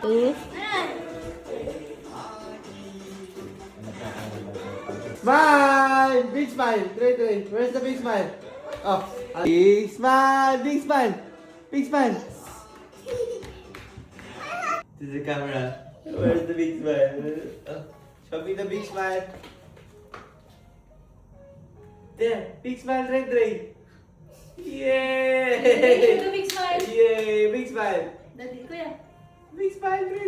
2. Smile! Big smile! Dre. Where's the big smile? Oh. Big smile! Big smile! Big smile! To the camera. Where's the big smile? Oh. Show me the big smile. There. Big smile, Dre. Yay! Show the big smile. Yay! Big smile. Daddy, kuya. Big smile, Dre.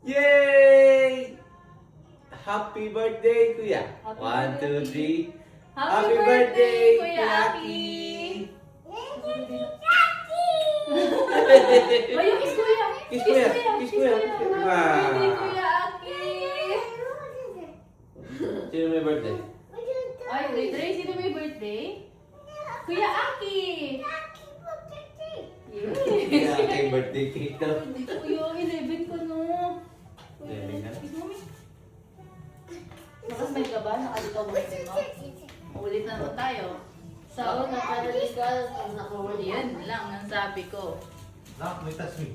Yay! Happy birthday, Kuya. Happy 1, 2, 3. Happy birthday, Kuya Aki. Bayo, kiss kuya. Kiss kuya. Kiss kuya. Happy birthday, Kuya Aki. Sino may birthday? Ay, Dre, sino may birthday? Kuya Aki. Kuya Aki birthday cake daw. Dito kuya, 11 ko no. 11 na? Kiss mommy. Nakasmile ka ba? Nakalitaw mo kasi mo? Ulit na naman tayo. Sa una, paraligal, pag nakahuli. Yan lang ang sabi ko. Nak, may touch me.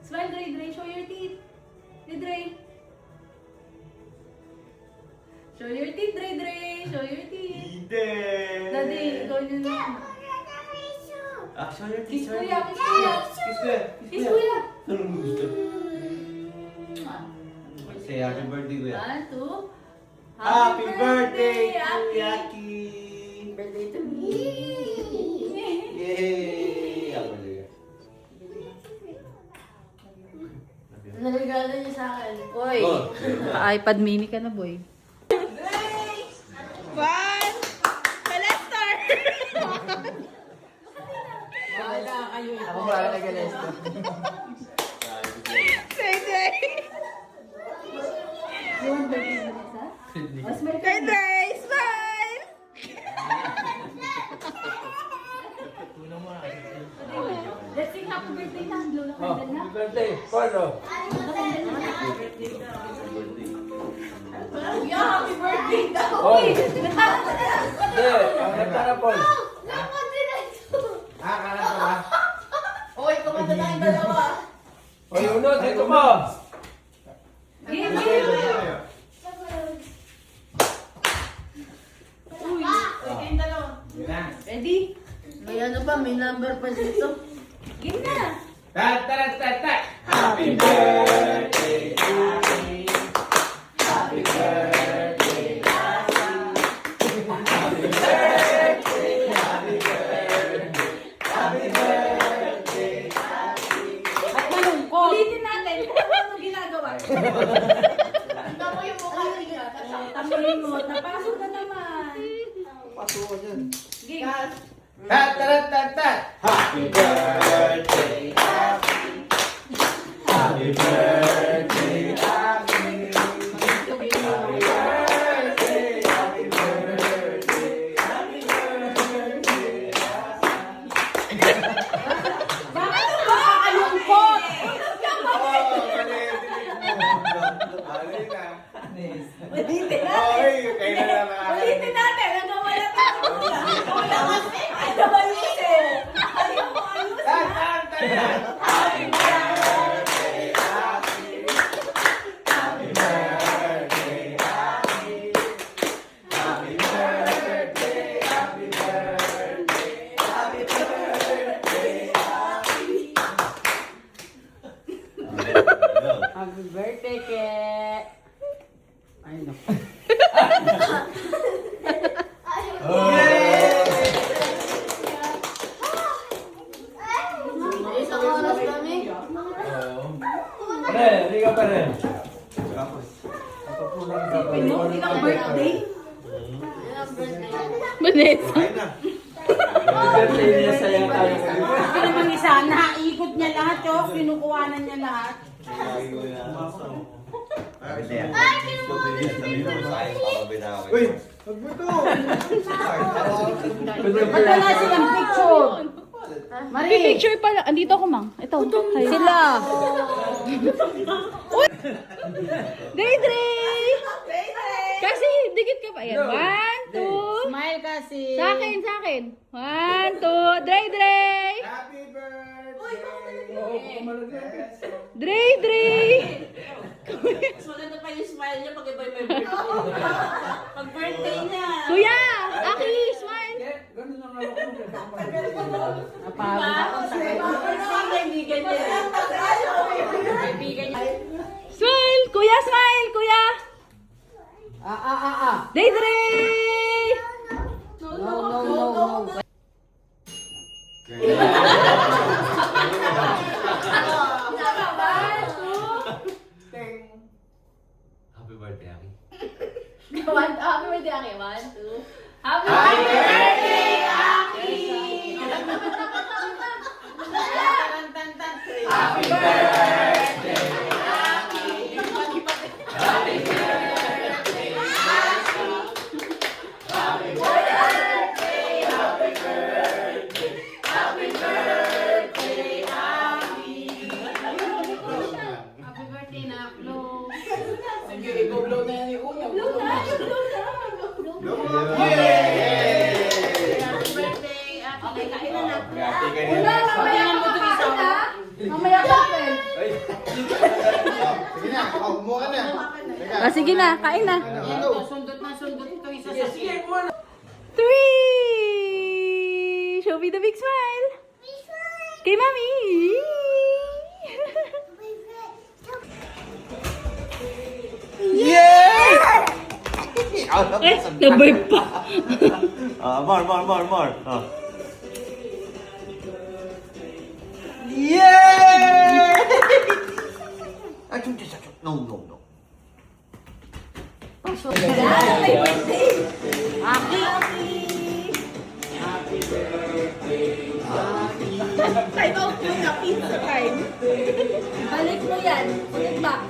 Smile, Dre. Show your teeth. Dre. Show your teeth, Dre. Show your teeth. Daddy, ikaw nyo na. Ah, show your Kiss teeth. kuya, kiss kuya. Kiss kuya. Kiss kuya. Anong gusto? Say happy birthday, Kuya. 1, 2. Happy birthday, Kuya Aki. Aki. Birthday to me. Yay! Ako na. Naligala niya sa akin. Oy. Oh. iPad mini ka na, boy. Ako para nag-alesta. You want birthday Vanessa? Oh, smile ka. Smile! Let's sing happy birthday na. Blow na Oh, candle na. happy birthday. Paano? Yeah, happy birthday daw. Oh. Uy, natawa na. Hindi, ang nagtara, Paul. Ah, kanan ka ba? Uy, kumanta na yung dalawa. Oy, uno, dito mo. Game, Dito, game. dito kayo. Uy, kayong dalawa. Yun na. Ready? May ano pa, may number pa dito. Game na. Tat, tat, tat, tat. Happy birthday to me. Happy birthday, Asi. Happy birthday, happy birthday. Happy birthday, Asi. At malungkot. Ulitin natin kung ano ginagawa. Tama yung mukha niya. Tamulin mo. Napasok na naman. Pasok ko dyan. Game. Tat, tat, tat, tat. Happy birthday, Asi. Happy birthday, Asi. Happy birthday, happy birthday, happy birthday, Asi. Bakit ka nakakalungkot? Ulitin natin. Oy, kailan na Ulitin natin. Hanggang wala pa. Wala kasi. Ay, naman yun eh. Ayaw mo ayos. Happy birthday, Asi. Happy birthday, Asi. Happy birthday, happy birthday, happy birthday, Asi. Happy birthday, Ke! Ay, naku. Isang oras kami. Pare, hindi ka pare. Hindi ka birthday? Vanessa. Kain na. Birthday niya, saya tayo. Ito naman isa, naikot niya lahat, oh. Kinukuhanan niya lahat. Uy, wag mo to. Ba't wala silang picture? Marie! Picture pala. Andito ako, Mang. Ito. Sila. Dre! Kasi, dikit ka pa. Ayan. 1, 2. Smile kasi. Sa akin. 1, 2. Dre! Dre, Dre! Mas maganda pa yung smile niya pag iba-iba yung birthday. Pag birthday niya. Kuya! Aki, smile! Napagod ako sa kaibigan niya. Kaibigan niya. Smile! Kuya, smile! Kuya! Dre, Dre! No. Happy birthday, Aki. Happy birthday, Aki. 1, 2. Happy birthday, Aki! Happy birthday, Aki! Happy birthday, Happy birthday, happy birthday, happy birthday, Aki! Happy birthday na, Flo. Sige, i-blow na yan yung ulo. Happy birthday, Aki. Okay, kain na na. Pagkain mo ito isa. Mamaya ka, Fel. Sige na, kumuha ka na. Ah, sige na, kain na. Ito, sundot na sundot ito isa sa sige. 3! Show me the big smile! Kay Mami! Yeah! Eh, naburp pa. More. Yeah! No. Time out mo na, pizza time. Balik mo yan. Put it back.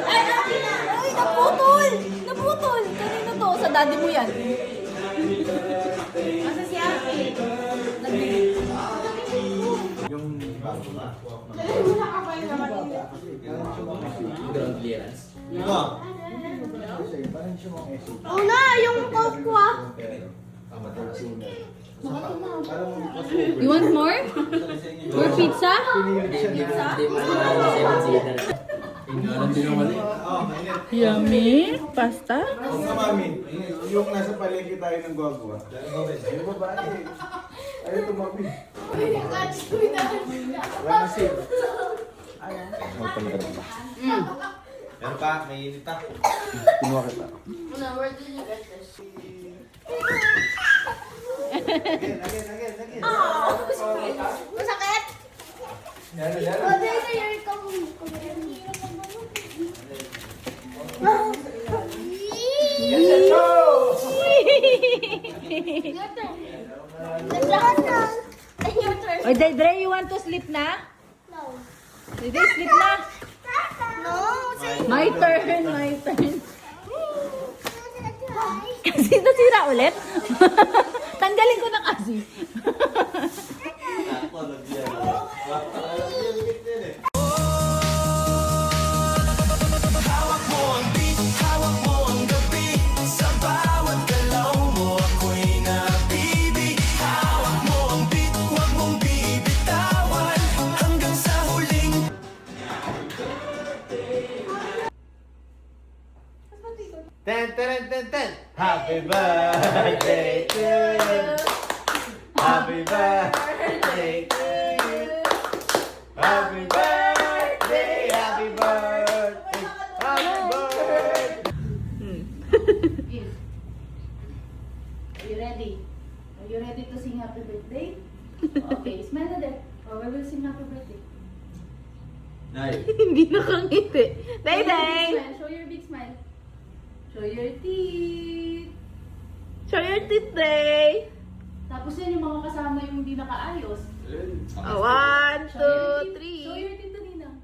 Ay, Aki na! Ay, naputol! Naputol! Kanino to? Sa daddy mo yan. Masa si Aki? Una, yung coke ko ah. You want more? More pizza? Yummy! Pasta? Oo nga, mami. Yung nasa palengke tayo ng gwagwa. Yung babae. Ayaw tumabi. Wala na save. Pero pa, may init pa. Kinuha kita. Una, where did you get this? Again. Masakit? Yan. O, dahil na yung Oy, Dre, you want to sleep na? No. Dre, sleep na. No, say My turn. Kasi nasira ulit. Tanggalin ko na kasi. Ten. Happy birthday to you. Happy birthday to you. Happy birthday. Happy birthday. Are you ready? Are you ready to sing happy birthday? Okay, smile na there. Or we will sing happy birthday. Hindi nakangiti. Day, day. Show your big smile. Show your teeth. Show your teeth, Day. Tapos yan yung mga kasama yung hindi nakaayos. 1, 2, Show 3. your teeth to Ninang.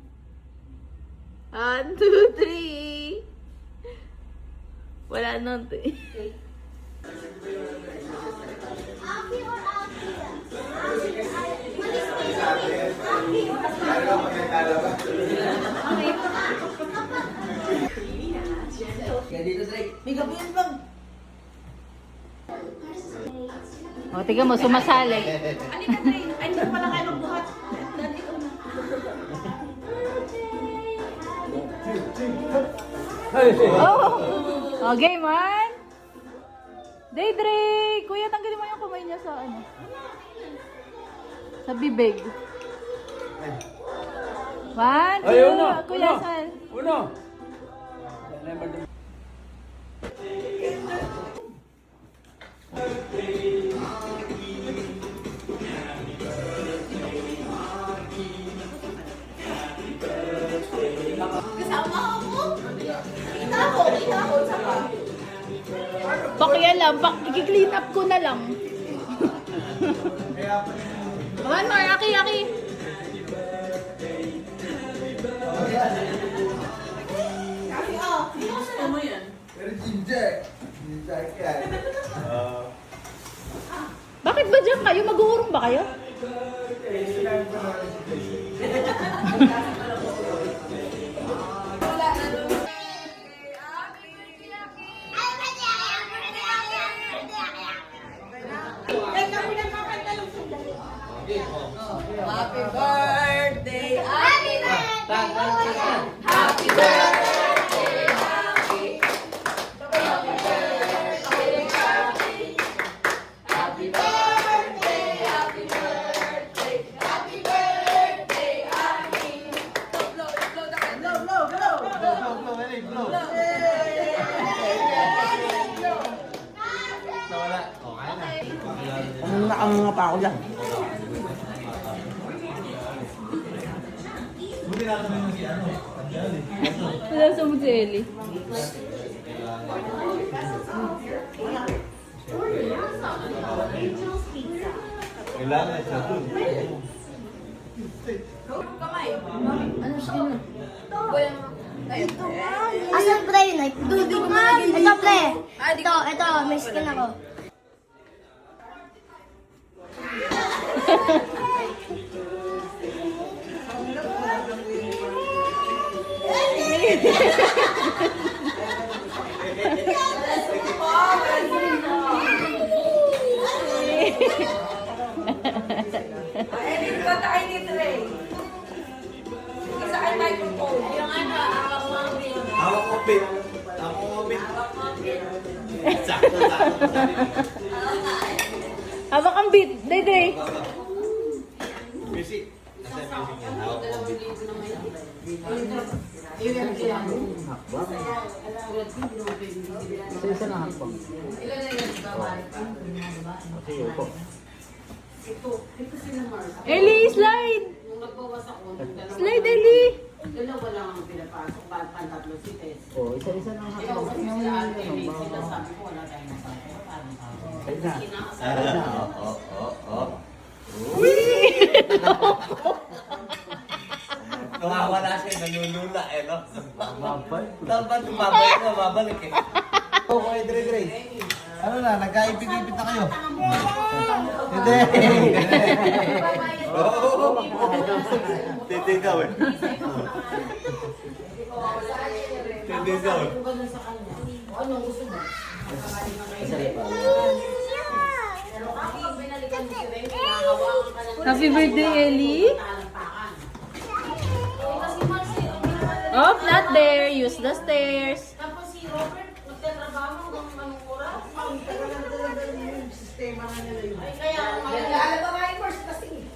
1, 2, 3. Wala nang to eh. Okay. Aki or Aki? Okay. May gabi yan. O, tingnan mo, sumasali. Halika, Dre. Ay, hindi pala kayo magbuhat. Dali ko na. Oh! O, game on! Daydre! Kuya, tanggalin mo yung kamay niya sa ano. Sa bibig. 1, 2, Kuya Sal. Uno! Kasama ako. Kita ko. Saka. Pakya lang, i-clean up ko na lang. One more, Aki. Kasi, gusto mo yan. Pero ginger. Ginger ka. Bakit ba dyan kayo? Mag-uurong ba kayo? Happy birthday, Happy birthday! Happy birthday! Nakanganga pa ako dyan. Wala sa mo si Ellie. Kailangan siya dun. Asan pre yun? Ito pre. Ito, may skin ako. Edit ko tayo ni Dre. Sige sa kay microphone. Yung ano, hawak mo ang video. Hawak ko, Pete. Hawak ko, Pete. Sakto. Hawak ang beat, Daydre. Music. Nasa music yan. Hawak ko, Pete. Isa na hakbang. Sige po. Ellie, slide! Slide, Ellie! Dalawa lang ang pinapasok. Pantatlo si Tess. Oh, isa-isa na Ikaw, hakbang. kasi sila ate, may sila sabi ko, wala tayong nasabi. Ayun na. Nawawala siya, nanulula eh, no? Mabay. Dapat tumabalik na, babalik eh. Oh, okay, Dre. Ano na, nagkaipit-ipit na kayo? Hindi. Titigaw eh. Titigaw eh. Anong gusto mo? Happy birthday, Ellie! Oh, not there. Use the stairs. Tapos si Robert, magtatrabaho ng anong oras? Ang tagal na talaga yung sistema na nila yun. Ay, kaya, nag-aalala ba nga yung course kasi,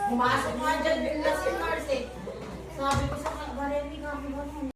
pumasok nga dyan, bigla si Mars eh. Sabi ko sa kanya, Valerie,